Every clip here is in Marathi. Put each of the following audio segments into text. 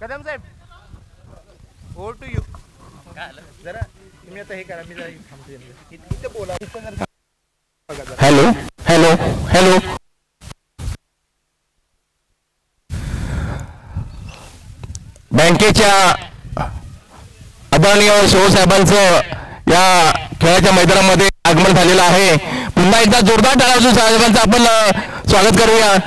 कदम साहेब ओव्हर टू यू. जरा तुम्ही आता हे करा, मी जरा थांबते इथं बोला. Hello hello hello. बँकेच्या आदरणीय शिवसाहेबांचं या खेळाच्या मैदानामध्ये आगमन झालेलं आहे. पुन्हा एकदा जोरदार टाळ्या वाजवून साहेबांचं आपण स्वागत करूया.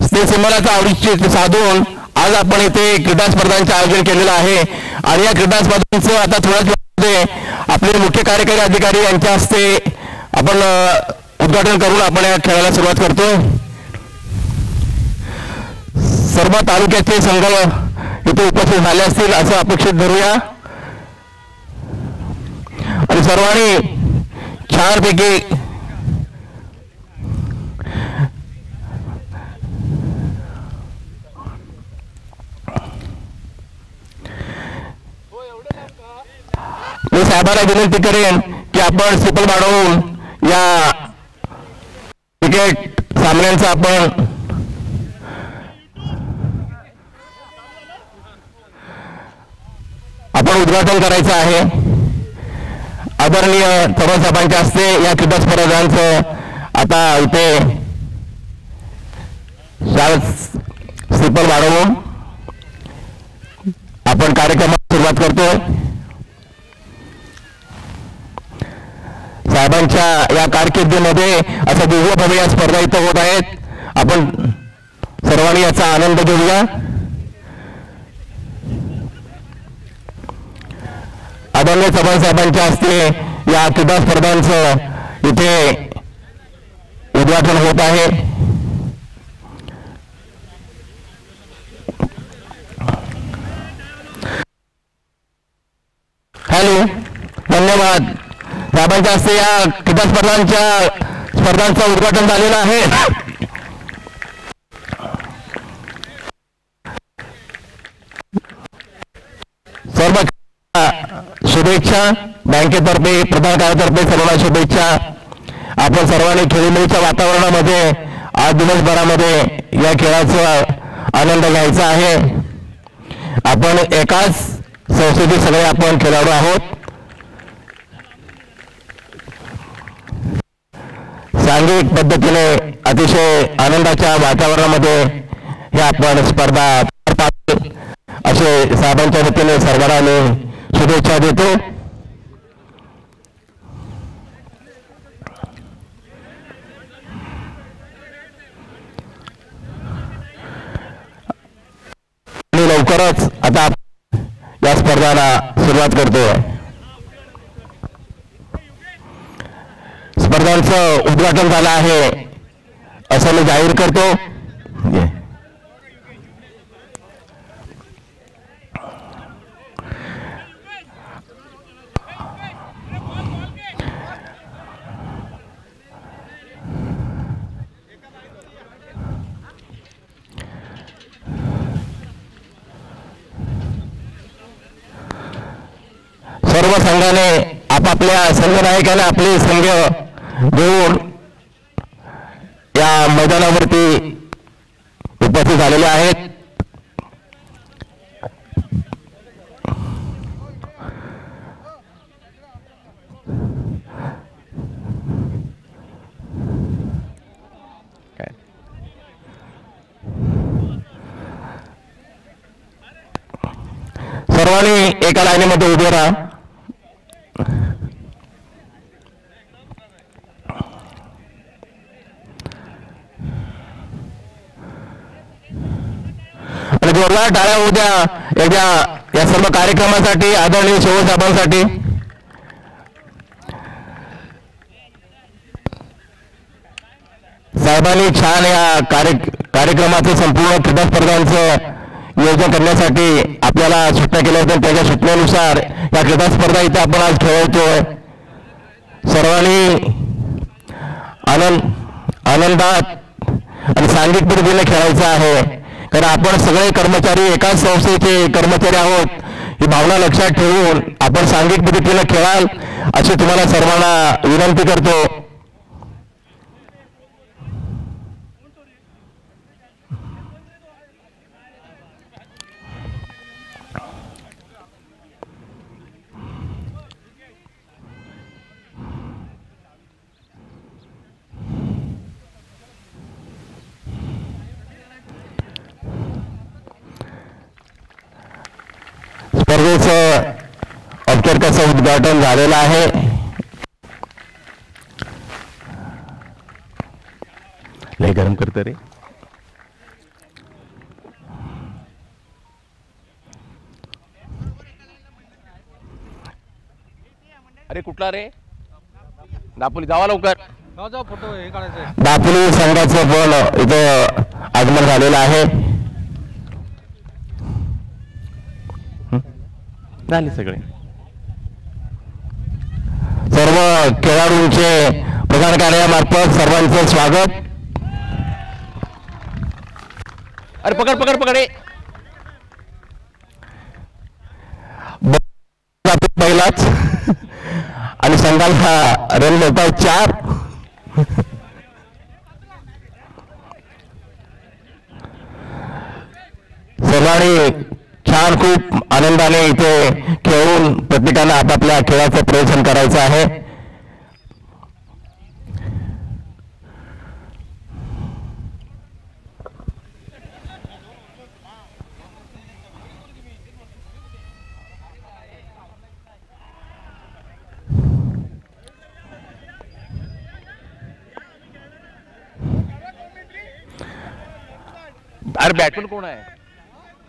स्नेहसन्मानाचा आवडीचे साधून आज आपण इथे क्रीडा स्पर्धांचे आयोजन केलेलं आहे आणि या क्रीडा स्पर्धांचं आता थोड्याच वेळामध्ये आपले मुख्य कार्यकारी अधिकारी यांच्या हस्ते आपण उद्घाटन करून आपण या खेळाला सुरुवात करतो. सर्व तालुक्याचे संघ इथे उपस्थित झाले असतील असं अपेक्षित धरूया आणि सर्वांनी छानपैकी मी साहेबांना विनंती करेन की आपण स्टिपल वाढवून या क्रिकेट सामन्यांचं आपण उद्घाटन करायचं आहे. आदरणीय चव्हाण साहेबांच्या हस्ते या क्रीडा स्पर्धांचं आता इथे स्टिपल वाढवून आपण कार्यक्रमाला सुरुवात करतोय. साहेबांच्या या कारकिर्दीमध्ये असा दिव्य भव्य या स्पर्धा इथं होत आहेत. आपण सर्वांनी याचा आनंद घेऊया. आदरणीय चव्हाण साहेबांच्या हस्ते या क्रीडा स्पर्धांचं इथे उद्घाटन होत आहे. हॅलो धन्यवाद. साहेबांच्या हस्ते या क्रीडा स्पर्धांचं उद्घाटन झालेलं आहे. सर्व शुभेच्छा बँकेतर्फे प्रधान कार्यातर्फे सर्वांना शुभेच्छा. आपण सर्वांनी खेळीमेळीच्या वातावरणामध्ये आज दिवसभरामध्ये या खेळाचा आनंद घ्यायचा आहे. आपण एकाच संस्थेचे सगळे आपण खेळाडू आहोत. सांघिक पद्धतीने अतिशय आनंदाच्या वातावरणामध्ये हे आपण स्पर्धा असे साहेबांच्या वतीने सर्वांना मी शुभेच्छा देतो. आणि लवकरच आता या स्पर्धाला सुरुवात करतो. स्पर्धांचं उद्घाटन झालं आहे असं मी जाहीर करतो. सर्व संघाने आपापल्या संघनायकाने आपले संघ घेऊन या मैदानावरती उपस्थित झालेले आहेत. सर्वांनी एका लाईनीमध्ये उभे राहा. आणि जोरदार टाळ्या होऊ द्या एकदा या सर्व कार्यक्रमासाठी, आदरणीय शिवसाहेबांसाठी. साहेबांनी छान या कार्यक्रमाचं संपूर्ण क्रीडा स्पर्धांचं नियोजन करण्यासाठी आपल्याला सूचना केल्या होत्या. त्याच्या सूचनेनुसार या क्रीडा स्पर्धा इथे आपण आज खेळतोय. सर्वांनी आनंदात आणि सांघिक पद्धतीने खेळायचं आहे, कारण आपण सगळे कर्मचारी एकाच संस्थेचे कर्मचारी आहोत. ही भावना लक्षात ठेवून आपण सांघिक पद्धतीने खेळाल अशी तुम्हाला सर्वांना विनंती करतो. स्पर्धेचं औपचारिक उद्घाटन झालेलं आहे. लय गरम करतं रे. अरे कुठला रे? दापोली जावा लवकर. फोटो हे काढायचं. दापोली संघाचं पण इथं आगमन झालेलं आहे. झाले सगळे सर्व खेळाडूंचे प्रधान कार्यालयामार्फत सर्वांचं स्वागत. अरे पकड पकड पकड. पहिलाच आणि संघाला रन मिळतात 4. सर्वांनी छान खूप आनंदाने इथे खेळून प्रत्येकाला आपापल्या खेळाचं प्रदर्शन करायचं आहे. अरे बॅटमॅन कोण आहे?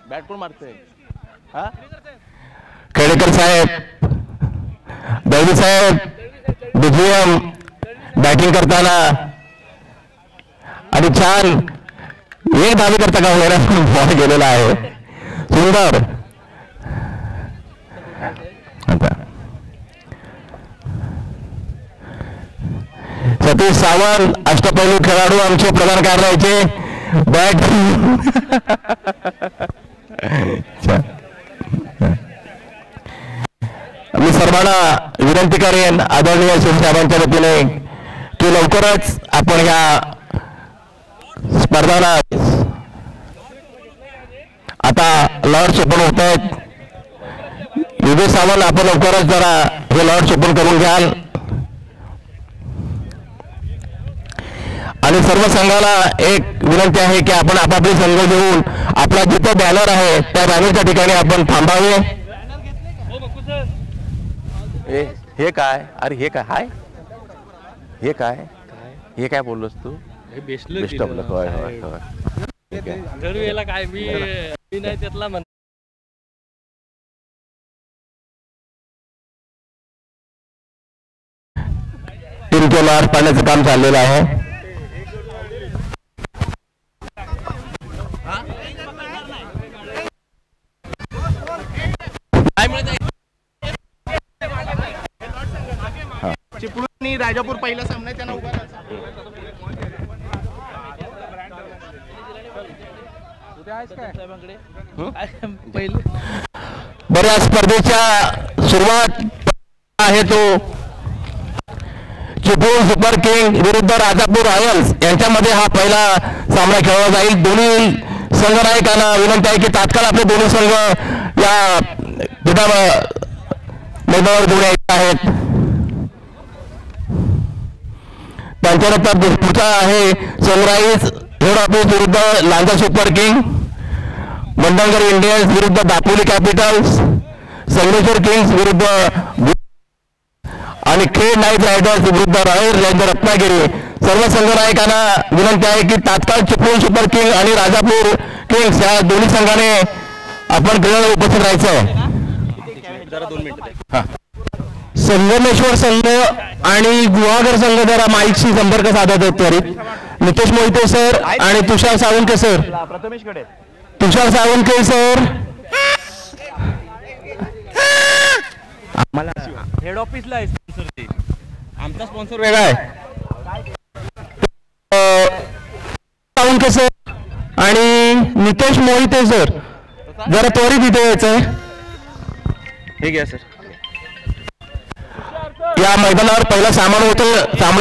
बॅट कोण मारतोय? हा खेडेकर साहेब, दळवी साहेब बीजीएम बॅटिंग करताना आणि छान एक धावी करता का वगैरे बॉल गेलेला आहे. सुंदर. आता सतीश सावंत अष्टपैलू खेळाडू आमचे प्रधान कार्यालयाचे बॅट. मी सर्वांना विनंती करेन आदरणीय साहेबांच्या वतीने की लवकरच आपण या स्पर्धाला आता लॉर्ड्स ओपन होत आहेत. योगेश सावंत आपण लवकरच जरा हे लॉर्ड्स ओपन करून घ्याल आणि सर्व संघाला एक विनंती आहे की आपण आपापले संघ घेऊन आपला जिथं बॅनर आहे त्या बॅनरच्या ठिकाणी आपण थांबावे. हे काय? अरे हे काय हाय? हे काय? हे काय बोललोस तू? बेस्ट ऑफ लक. होय होय होय. ठरवेला काय मी नाही त्यातला म्हण. टीमच्या लॉर्ड पाडण्याचं काम चाललेलं आहे. चिपळूण राजापूर पहिला सामना त्यांना उभा बऱ्याच स्पर्धेच्या सुरुवात आहे तो चिपळूण सुपर किंग विरुद्ध राजापूर रॉयल्स यांच्यामध्ये हा पहिला सामना खेळला जाईल. दोन्ही संघनायकांना विनंती आहे की तात्काळ आपले दोन्ही संघ या मैदानावर घेऊन यायचे आहेत. त्यांच्यानंतर पुढचा आहे सनराईज हेड ऑफिस विरुद्ध Lanja super king, Mandangad Indians विरुद्ध दापोली कॅपिटल्स, संगमेश्वर किंग्स विरुद्ध आणि खेड नाईट रायडर्स विरुद्ध रॉयल चॅलेंजर रत्नागिरी. सर्व संघनायकांना विनंती आहे की तात्काळ चिपळूण सुपर किंग आणि राजापूर किंग्स या दोन्ही संघाने आपण खेळाला उपस्थित राहायचं आहे. संगमेश्वर संघ आणि गुहागर संघ जरा माईकशी संपर्क साधत आहेत त्वरित. नितेश मोहिते सर आणि तुषार सावंतके सर. तुषार सावंतके सर. आम्हाला हेड ऑफिसला आहे स्पॉन्सर. आमचा स्पॉन्सर वेगळा आहे. सावंतके सर आणि नितेश मोहिते सर जरा त्वरित इथे यायचं आहे. हे घ्या सर. या मैदानावर पहिला सामना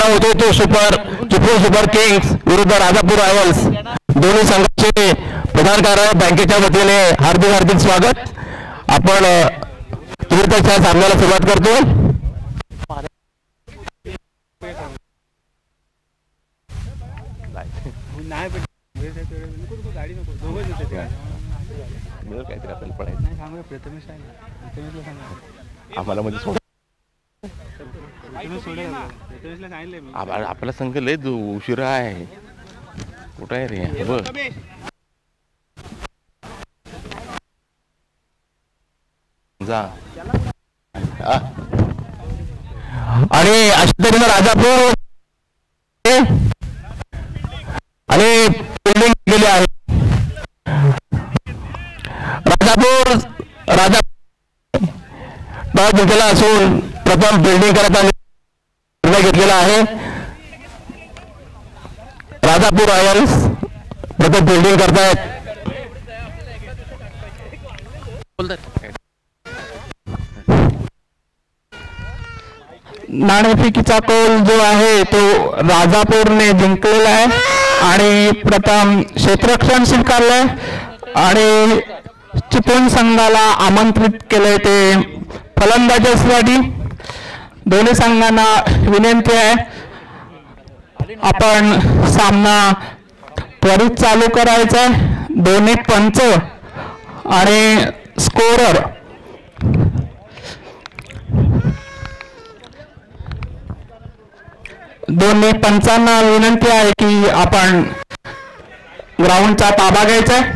होतो तो चिपळूण सुपर किंग्स विरुद्ध राजापूर रॉयल्स. दोन्ही संघाचे प्रधान कार्यालय बँकेच्या वतीने हार्दिक हार्दिक स्वागत. आपण त्वरितच्या सामन्याला सुरुवात करतो. काहीतरी आपल्याला पडायचं आम्हाला म्हणजे आपला संघ लय उशिरा आहे. कुठं आहे रे बघ जा. आणि अशा तऱ्हेनं राजापूर आणि बिल्डिंग गेले आहे. राजा घेतलेला असून प्रथम बिल्डिंग करत निर्णय घेतलेला आहे. राजापूर रॉयल्स प्रथम बिल्डिंग करतायत. नाणेफेकीचा कौल जो आहे तो राजापूरने जिंकलेला आहे आणि प्रथम क्षेत्ररक्षण स्वीकारलंय आणि चिपळूण संघाला आमंत्रित केलंय ते फलंदाजीसाठी. दोन्ही संघांना विनंती आहे आपण सामना त्वरित चालू करायचा आहे. दोन्ही पंच आणि स्कोरर दोन्ही पंचांना विनंती आहे की आपण ग्राउंडचा ताबा घ्यायचा आहे.